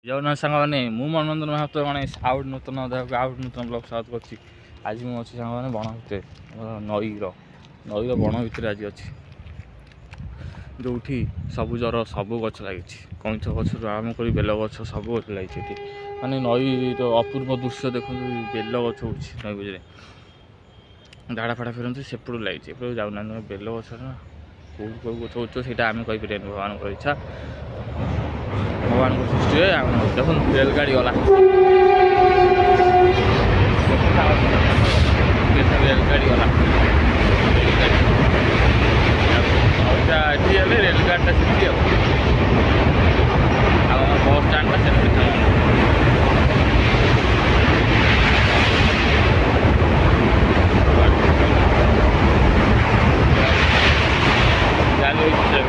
ଜଗନ୍ନାଥ ସାଙ୍ଗମାନେ ମୁଁ ମନୋରଞ୍ଜନ ମହାପାତ୍ର ଗଣେଶ ଆଉ ନୂତନ ବ୍ଲଗ ସ୍ୱାଗତ କରୁଛି। ଆଜି ମୁଁ ଅଛି ସାଙ୍ଗମାନେ ବଣ ଭିତରେ, ନଈର ବଣ ଭିତରେ ଆଜି ଅଛି, ଯେଉଁଠି ସବୁଜର ସବୁ ଗଛ ଲାଗିଛି। କଇଁଛ ଗଛରୁ ଆରମ୍ଭ କରି ବେଲ ଗଛ ସବୁ ଗଛ ଲାଗିଛି ଏଠି। ମାନେ ନଈର ଅପୂର୍ବ ଦୃଶ୍ୟ ଦେଖନ୍ତୁ, ବେଲ ଗଛ ହେଉଛି ନଈ ବୁଝରେ। ଝାଡ଼ା ଫାଡ଼ା ଫେରନ୍ତି ସେପଟୁ ଲାଗିଛି, ଏପଟକୁ ଯାଉନାହାନ୍ତି। ବେଲ ଗଛ ନା କେଉଁ ଗଛ ଉଠିବ ସେଇଟା ଆମେ କହିପାରିବାନି, ଭଗବାନଙ୍କର ଇଚ୍ଛା, ଭଗବାନଙ୍କ ସୃଷ୍ଟିରେ। ଆମେ ଦେଖନ୍ତୁ ରେଲଗାଡ଼ି ଗଲା, ରେଲଗାଡ଼ି ଗଲା, ଏଠି ହେଲେ ରେଲଗାଡ଼ିଟା ସେଠି ଆଉ ଆମ ବସ୍ ଷ୍ଟାଣ୍ଡଟା ସେଠି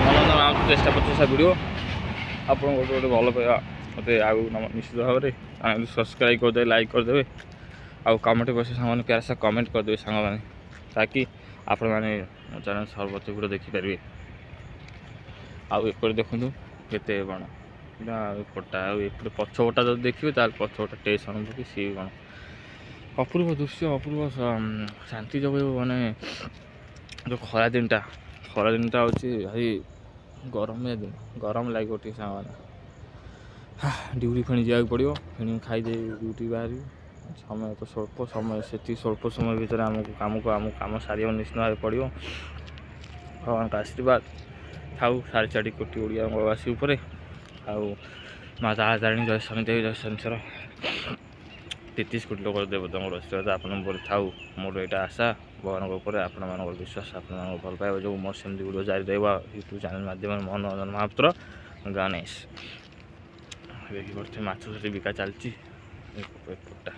ମନୋରଞ୍ଜନ ଚେଷ୍ଟା କରୁଛି ଭିଡ଼ିଓ ଆପଣଙ୍କୁ ଗୋଟେ ଭଲ ପାଇବା ମୋତେ ଆଉ ନିଶ୍ଚିତ ଭାବରେ ସବସ୍କ୍ରାଇବ୍ କରିଦେବେ, ଲାଇକ୍ କରିଦେବେ, ଆଉ କମେଣ୍ଟ ବସି ସାଙ୍ଗମାନେ ପ୍ୟାର ସହ କମେଣ୍ଟ କରିଦେବେ ସାଙ୍ଗମାନେ, ତାକି ଆପଣମାନେ ମୋ ଚ୍ୟାନେଲ୍ ସର୍ବତ ଭିଡ଼ିଓ ଦେଖିପାରିବେ। ଆଉ ଏପଟେ ଦେଖନ୍ତୁ କେତେ ବଣ ଏପଟା, ଆଉ ଏପଟେ ପଛପଟା ଯଦି ଦେଖିବେ ତାହେଲେ ପଛପଟା ଷ୍ଟେସନ କି ସିଏ କ'ଣ ଅପୂର୍ବ ଦୃଶ୍ୟ, ଅପୂର୍ବ ଶାନ୍ତି ଯୋଗୁଁ। ମାନେ ଯେଉଁ ଖରାଦିନଟା ହେଉଛି ଭାରି ଗରମ ଲାଗିବ ଟିକେ ସାଙ୍ଗମାନେ। ଡ୍ୟୁଟି ଫେଣି ଯିବାକୁ ପଡ଼ିବ, ଫେଣି ଖାଇଦେଇ ଡ୍ୟୁଟି ବାହାରିବି। ସମୟ ତ ସ୍ୱଳ୍ପ ସମୟ, ସେତିକି ସ୍ୱଳ୍ପ ସମୟ ଭିତରେ ଆମ କାମ ସାରିବାକୁ ନିଶ୍ଚିତ ଭାବରେ ପଡ଼ିବ। ଭଗବାନଙ୍କ ଆଶୀର୍ବାଦ ଥାଉ 4.5 କୋଟି ଓଡ଼ିଆବାସୀ ଉପରେ, ଆଉ ମା ତାରାତାରିଣୀ, ଜୟ ଶନିଦେବ, ଜୟ ଶନିଶ୍ୱର, 33 କୋଟି ଲୋକ ଦେବତାଙ୍କର ଆଶୀର୍ବାଦ ଆପଣଙ୍କ ଉପରେ ଥାଉ। ମୋର ଏଇଟା ଆଶା ଭଗବାନଙ୍କ ଉପରେ, ଆପଣମାନଙ୍କର ବିଶ୍ୱାସ, ଆପଣମାନଙ୍କ ଭଲ ପାଇବା ଯୋଗୁଁ ମୋର ସେମିତି ଭିଡ଼ିଓ ଜାରି ରହିବ ୟୁଟ୍ୟୁବ୍ ଚ୍ୟାନେଲ୍ ମାଧ୍ୟମରେ। ମନୋରଞ୍ଜନ ମହାପାତ୍ର ଗଣେଶ। ଦେଖି ପାରୁଥିବେ ମାଛ ସେଠି ବିକା ଚାଲିଛି, ଏପଟା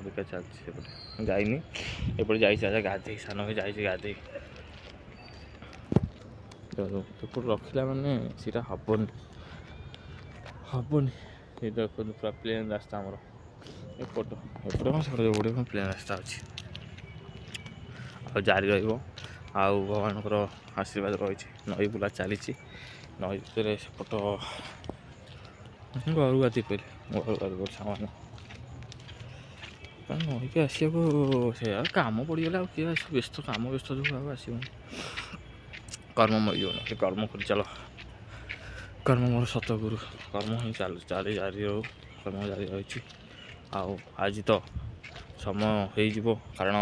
ବିକା ଚାଲିଛି। ସେପଟେ ଯାଇନି, ଏପଟେ ଯାଇଛି ଗାଧେଇ, ସାନ ଭାଇ ଯାଇଛି ଗାଧେଇ। ଏପଟେ ରଖିଲା ମାନେ ସେଇଟା ହବନି। ଏ ଦେଖନ୍ତୁ ପୁରା ପ୍ଲେନ୍ ରାସ୍ତା ଆମର, ଏପଟେ କ'ଣ ପ୍ଲେନ୍ ରାସ୍ତା ଅଛି, ଆଉ ଜାରି ରହିବ। ଆଉ ଭଗବାନଙ୍କର ଆଶୀର୍ବାଦ ରହିଛି, ନଈ ବୁଲା ଚାଲିଛି। ନଈ ଭିତରେ ସେପଟ ଘରୁ ଗାଧି ପଡ଼ିଲେ ସାଙ୍ଗମାନେ, ନଈକି ଆସିବାକୁ ସେ ଆଉ କାମ ପଡ଼ିଗଲେ ଆଉ କିଏ ବ୍ୟସ୍ତ, କାମ ବ୍ୟସ୍ତ ଯୋଗୁଁ ଆଉ ଆସିବନି। କର୍ମମୟ ଜୀବନ, ସେ କର୍ମ କରି ଚାଲ, କର୍ମ ମୋର ସତଗୁରୁ, କର୍ମ ହିଁ ଜାରି ରହୁ, କର୍ମ ଜାରି ରହିଛି। ଆଉ ଆଜି ତ ସମୟ ହେଇଯିବ, କାରଣ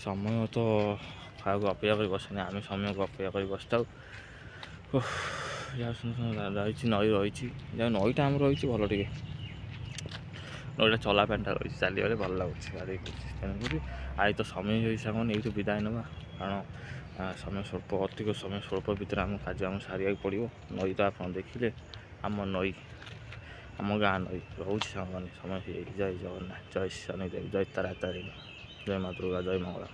ସମୟ ତ କାହାକୁ ଅପେକ୍ଷା କରି ବସେନି, ଆମେ ସମୟକୁ ଅପେକ୍ଷା କରି ବସିଥାଉ। ଯାହା ରହିଛି ନଈ ରହିଛି, ଯାହା ନଈଟା ଆମର ରହିଛି ଭଲ, ଟିକେ ନଈଟା ଚଲା ପାଣିଟା ରହିଛି, ଚାଲିଗଲେ ଭଲ ଲାଗୁଛି, ଗାଧେଇ ପଡ଼ୁଛି। ତେଣୁକରି ଆଜି ତ ସମୟ ହେଇ ସାଙ୍ଗମାନେ ଏଇଠୁ ବିଦାୟ ନେବା, କାରଣ ସମୟ ସ୍ୱଳ୍ପ, ଅଧିକ ସମୟ ସ୍ୱଳ୍ପ ଭିତରେ ଆମ କାର୍ଯ୍ୟ ଆମକୁ ସାରିବାକୁ ପଡ଼ିବ। ନଈ ତ ଆପଣ ଦେଖିଲେ, ଆମ ନଈ, ଆମ ଗାଁ ନଈ ରହୁଛି ସାଙ୍ଗମାନେ। ସମୟ ହେଇଯାଇଛି। ଜୟ ଜଗନ୍ନାଥ, ଜୟ ଶନିଦେବ, ଜୟ ତାରାତାରିଣୀ, ଜୟ ମା ଦୁର୍ଗା, ଜୟ ମଙ୍ଗଳା।